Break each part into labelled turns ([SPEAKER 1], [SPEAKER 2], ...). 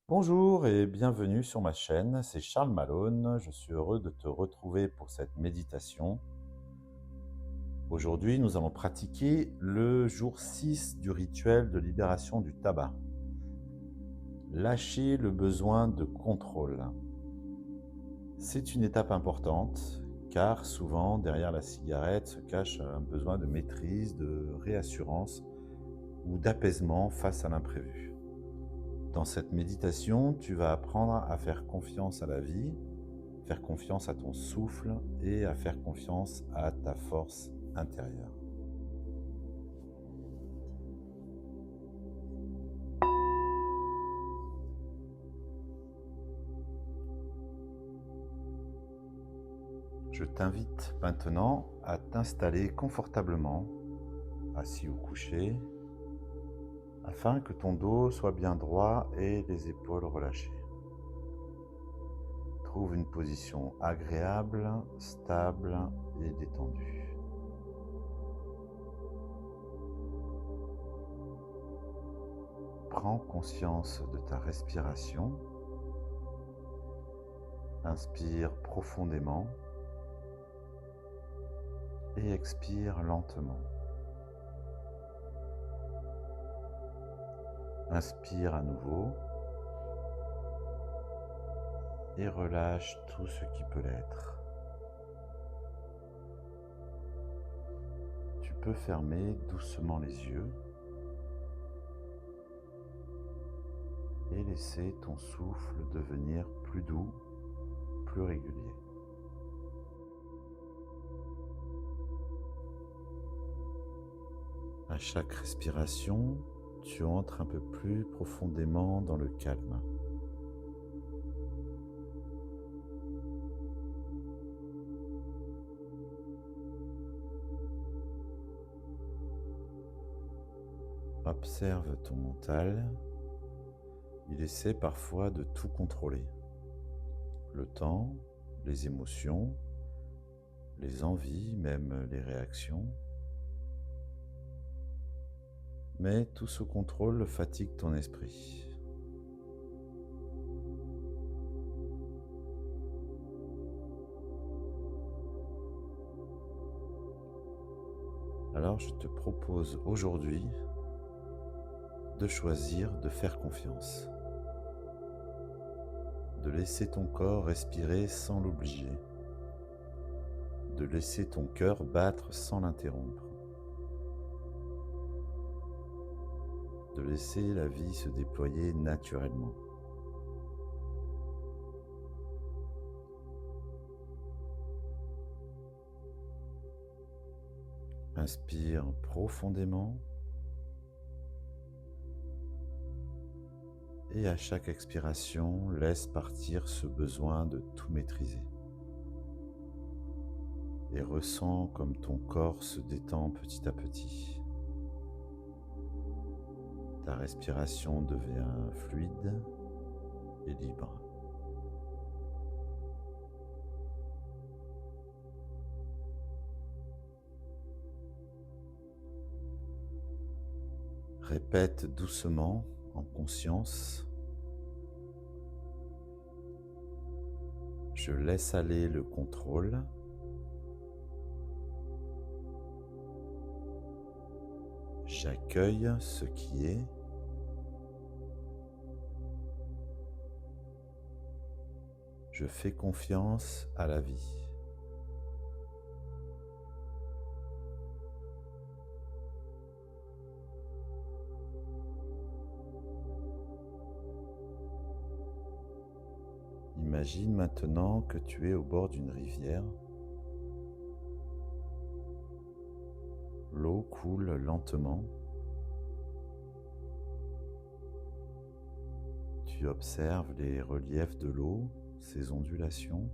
[SPEAKER 1] Bonjour et bienvenue sur ma chaîne, c'est Charles Malone, je suis heureux de te retrouver pour cette méditation. Aujourd'hui, nous allons pratiquer le jour 6 du rituel de libération du tabac. Lâcher le besoin de contrôle. C'est une étape importante car souvent derrière la cigarette se cache un besoin de maîtrise, de réassurance ou d'apaisement face à l'imprévu. Dans cette méditation, tu vas apprendre à faire confiance à la vie, faire confiance à ton souffle et à faire confiance à ta force intérieure. Je t'invite maintenant à t'installer confortablement, assis ou couché, afin que ton dos soit bien droit et les épaules relâchées. Trouve une position agréable, stable et détendue. Prends conscience de ta respiration. Inspire profondément et expire lentement. Inspire à nouveau et relâche tout ce qui peut l'être. Tu peux fermer doucement les yeux et laisser ton souffle devenir plus doux, plus régulier. À chaque respiration, tu entres un peu plus profondément dans le calme. Observe ton mental. Il essaie parfois de tout contrôler. Le temps, les émotions, les envies, même les réactions. Mais tout ce contrôle fatigue ton esprit. Alors je te propose aujourd'hui de choisir de faire confiance, de laisser ton corps respirer sans l'obliger, de laisser ton cœur battre sans l'interrompre, de laisser la vie se déployer naturellement. Inspire profondément et à chaque expiration, laisse partir ce besoin de tout maîtriser. Et ressens comme ton corps se détend petit à petit. Ta respiration devient fluide et libre. Répète doucement, en conscience. Je laisse aller le contrôle. J'accueille ce qui est. Je fais confiance à la vie. Imagine maintenant que tu es au bord d'une rivière. L'eau coule lentement. Tu observes les reliefs de l'eau, ses ondulations.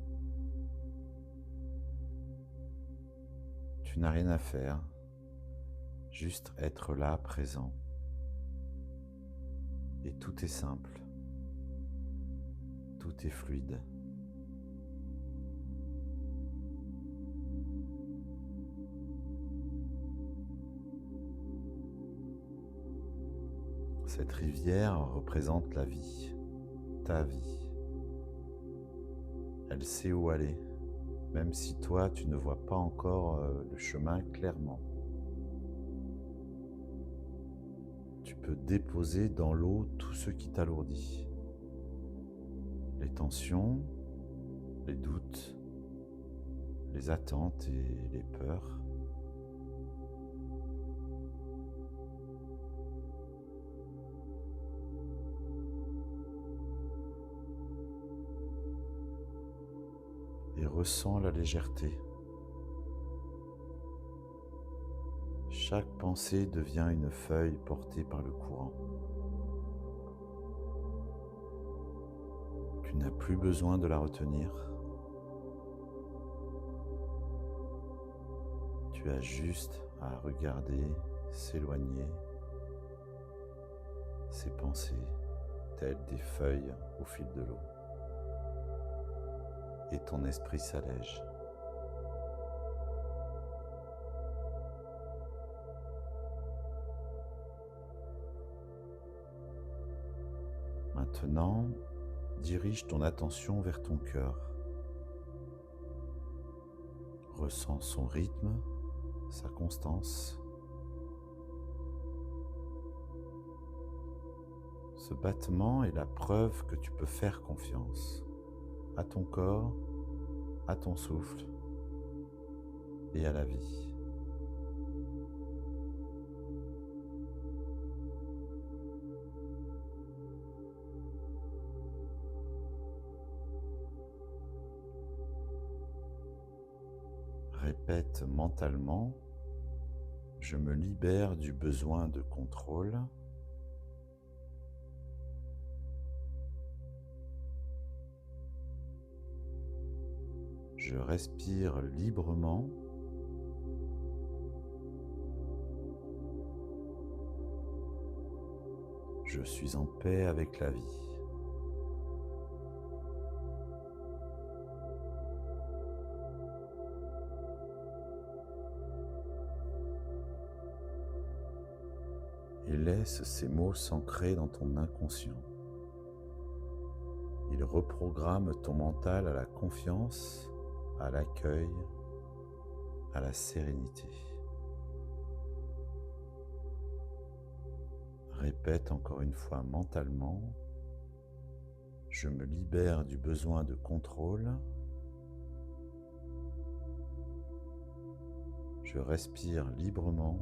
[SPEAKER 1] Tu n'as rien à faire, juste être là, présent. Et tout est simple, tout est fluide. Cette rivière représente la vie. ta vie. Elle sait où aller, même si toi, tu ne vois pas encore le chemin clairement. Tu peux déposer dans l'eau tout ce qui t'alourdit. Les tensions, les doutes, les attentes et les peurs. Et ressens la légèreté. Chaque pensée devient une feuille portée par le courant. Tu n'as plus besoin de la retenir. Tu as juste à regarder s'éloigner ces pensées, telles des feuilles au fil de l'eau. Et ton esprit s'allège. Maintenant, dirige ton attention vers ton cœur. Ressens son rythme, sa constance. Ce battement est la preuve que tu peux faire confiance à ton corps, à ton souffle et à la vie. Répète mentalement, je me libère du besoin de contrôle. Je respire librement. Je suis en paix avec la vie. Et laisse ces mots s'ancrer dans ton inconscient. Ils reprogramment ton mental à la confiance, à l'accueil, à la sérénité. Répète encore une fois mentalement, je me libère du besoin de contrôle. Je respire librement.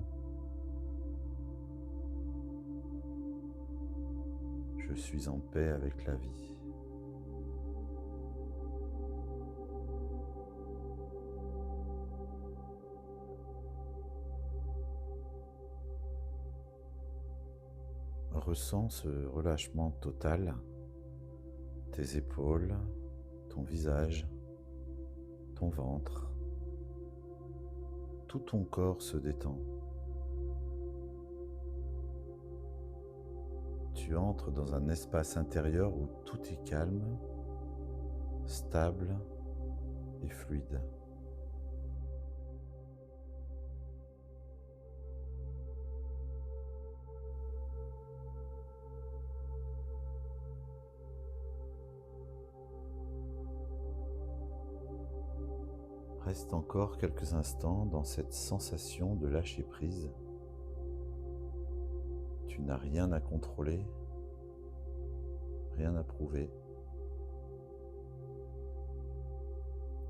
[SPEAKER 1] Je suis en paix avec la vie. Ressens ce relâchement total, tes épaules, ton visage, ton ventre, tout ton corps se détend. Tu entres dans un espace intérieur où tout est calme, stable et fluide. Reste encore quelques instants dans cette sensation de lâcher prise. Tu n'as rien à contrôler, rien à prouver.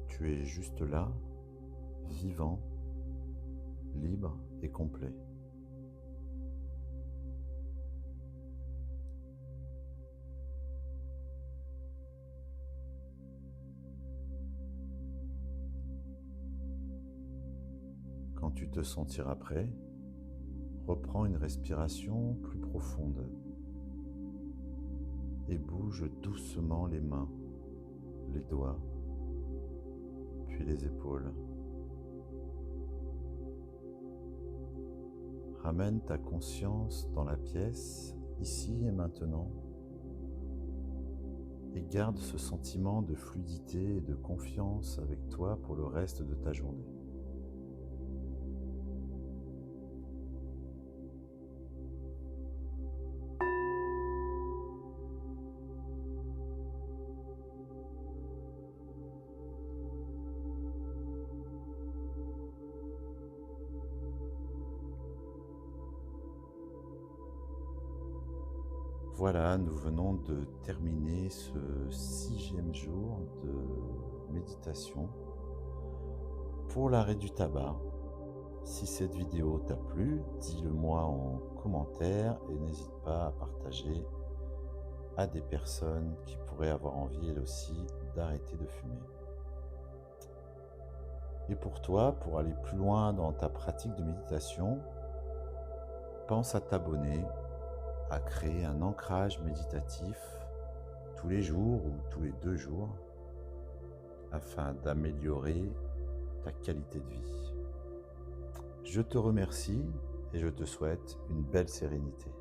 [SPEAKER 1] Tu es juste là, vivant, libre et complet. Quand tu te sentiras prêt, reprends une respiration plus profonde et bouge doucement les mains, les doigts, puis les épaules. Ramène ta conscience dans la pièce, ici et maintenant, et garde ce sentiment de fluidité et de confiance avec toi pour le reste de ta journée. Voilà, nous venons de terminer ce 6e jour de méditation pour l'arrêt du tabac. Si cette vidéo t'a plu, dis-le moi en commentaire et n'hésite pas à partager à des personnes qui pourraient avoir envie elles aussi d'arrêter de fumer. Et pour toi, pour aller plus loin dans ta pratique de méditation, pense à t'abonner, à créer un ancrage méditatif tous les jours ou tous les 2 jours afin d'améliorer ta qualité de vie. Je te remercie et je te souhaite une belle sérénité.